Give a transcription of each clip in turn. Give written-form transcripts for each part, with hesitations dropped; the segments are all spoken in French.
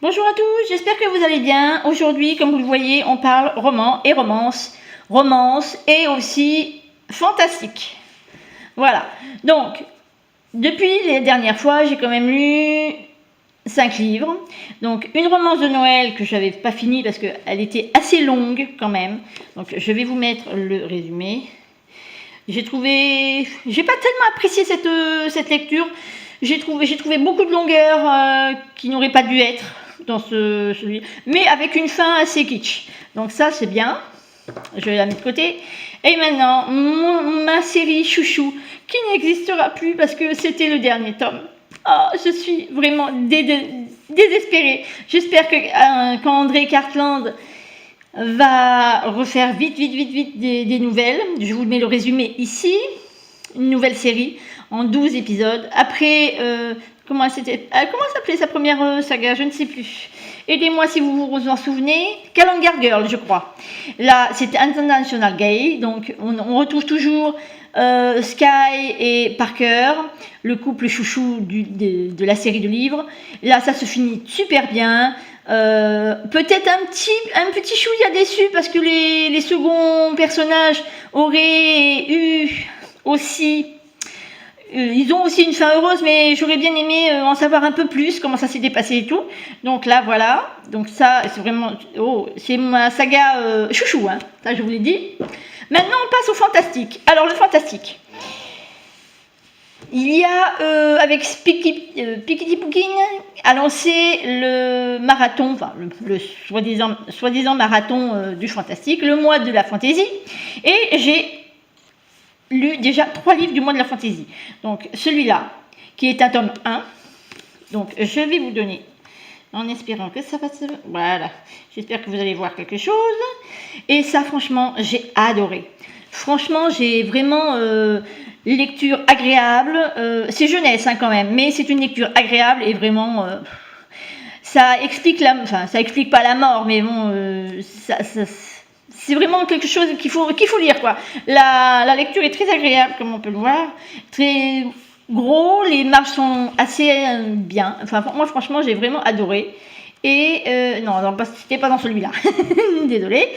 Bonjour à tous, j'espère que vous allez bien. Aujourd'hui, comme vous le voyez, on parle roman et romance et aussi fantastique. Voilà, donc depuis les dernières fois, j'ai quand même lu 5 livres. Donc une romance de Noël que je n'avais pas finie parce qu'elle était assez longue quand même. Donc je vais vous mettre le résumé. J'ai pas tellement apprécié cette lecture. J'ai trouvé beaucoup de longueur qui n'aurait pas dû être dans celui, mais avec une fin assez kitsch. Donc ça c'est bien. Je vais la mettre de côté. Et maintenant, ma série chouchou qui n'existera plus parce que c'était le dernier tome. Oh, je suis vraiment désespérée. J'espère que quand André Cartland va refaire vite des nouvelles. Je vous mets le résumé ici. Une nouvelle série en 12 épisodes. Après, comment s'appelait sa première saga? Je ne sais plus. Aidez-moi si vous vous en souvenez. Calendar Girl, je crois. Là, c'était International Gay. Donc, on retrouve toujours Sky et Parker, le couple chouchou de la série de livres. Là, ça se finit super bien. Peut-être un petit chouïa déçu parce que les seconds personnages auraient eu aussi ils ont aussi une fin heureuse, mais j'aurais bien aimé en savoir un peu plus comment ça s'est dépassé et tout. Donc là voilà, donc ça c'est vraiment c'est ma saga chouchou, hein. Ça je vous l'ai dit. Maintenant on passe au fantastique. Alors le fantastique, il y a avec Piketty Booking a lancé le marathon, enfin le soi-disant marathon du fantastique, le mois de la fantaisie, et j'ai lu déjà 3 livres du mois de la fantaisie. Donc celui-là, qui est un tome 1, donc je vais vous donner, en espérant que ça va se... Voilà, j'espère que vous allez voir quelque chose. Et ça franchement, j'ai adoré. Franchement, j'ai vraiment lecture agréable. C'est jeunesse hein, quand même, mais c'est une lecture agréable et vraiment... ça explique ça explique pas la mort, mais bon, c'est vraiment quelque chose qu'il faut lire, quoi. La lecture est très agréable, comme on peut le voir. Très gros, les marges sont assez bien. Enfin, moi, franchement, j'ai vraiment adoré. Et non, c'était pas dans celui-là. Désolée.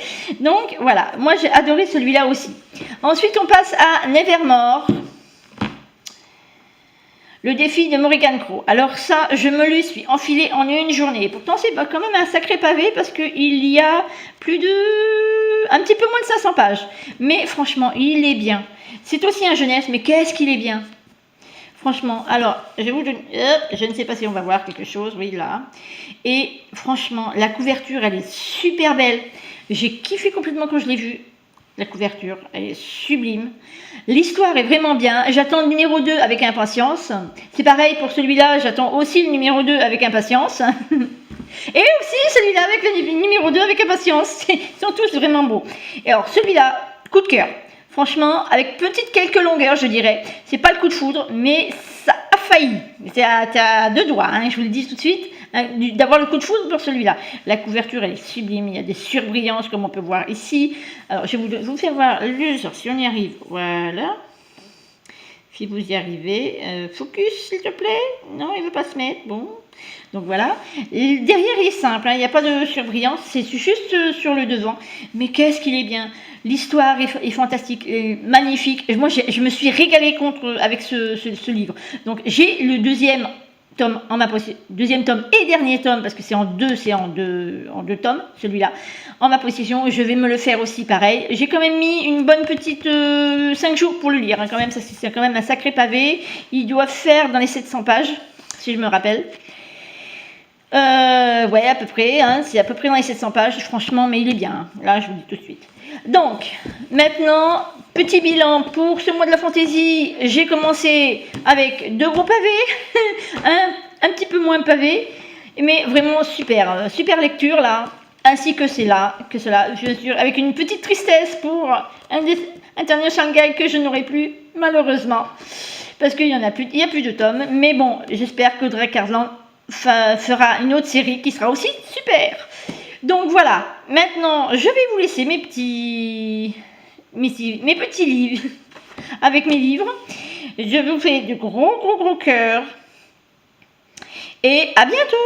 Donc, voilà. Moi, j'ai adoré celui-là aussi. Ensuite, on passe à Nevermore. Le défi de Morrigan Crow. Alors ça, je me le suis enfilé en une journée. Pourtant, c'est quand même un sacré pavé parce qu'il y a un petit peu moins de 500 pages. Mais franchement, il est bien. C'est aussi un jeunesse, mais qu'est-ce qu'il est bien. Franchement, alors, je ne sais pas si on va voir quelque chose, oui, là. Et franchement, la couverture, elle est super belle. J'ai kiffé complètement quand je l'ai vue. La couverture, elle est sublime. L'histoire est vraiment bien. J'attends le numéro 2 avec impatience. C'est pareil pour celui-là, j'attends aussi le numéro 2 avec impatience. Et aussi celui-là avec le numéro 2 avec impatience. Ils sont tous vraiment beaux. Et alors celui-là, coup de cœur. Franchement, avec quelques longueurs, je dirais. C'est pas le coup de foudre, mais ça a failli. T'as 2 doigts, hein, je vous le dis tout de suite, d'avoir le coup de foudre pour celui-là. La couverture, elle est sublime. Il y a des surbrillances, comme on peut voir ici. Alors, je vais vous faire voir si on y arrive. Voilà. Si vous y arrivez. Focus, s'il te plaît. Non, il ne veut pas se mettre. Bon. Donc voilà. Et derrière, il est simple. Hein, il n'y a pas de surbrillance. C'est juste sur le devant. Mais qu'est-ce qu'il est bien. L'histoire est fantastique, magnifique. Moi, je me suis régalée avec ce livre. Donc, j'ai le deuxième tome en ma possession, deuxième tome et dernier tome, parce que c'est en deux tomes, celui-là, en ma possession. Je vais me le faire aussi pareil. J'ai quand même mis une bonne petite 5 jours pour le lire. Hein, quand même, c'est quand même un sacré pavé. Il doit faire dans les 700 pages, si je me rappelle. Ouais, à peu près, hein, c'est à peu près dans les 700 pages, franchement, mais il est bien, hein. Là, je vous dis tout de suite. Donc, maintenant, petit bilan pour ce mois de la fantaisie. J'ai commencé avec 2 gros pavés, un petit peu moins pavé, mais vraiment super lecture, là, ainsi que cela, je suis avec une petite tristesse pour International Shanghai que je n'aurai plus, malheureusement, parce qu'il n'y a plus de tomes, mais bon, j'espère que Drake Cartland fera une autre série qui sera aussi super. Donc voilà, maintenant je vais vous laisser mes petits livres avec mes livres. Je vous fais de gros cœurs et à bientôt.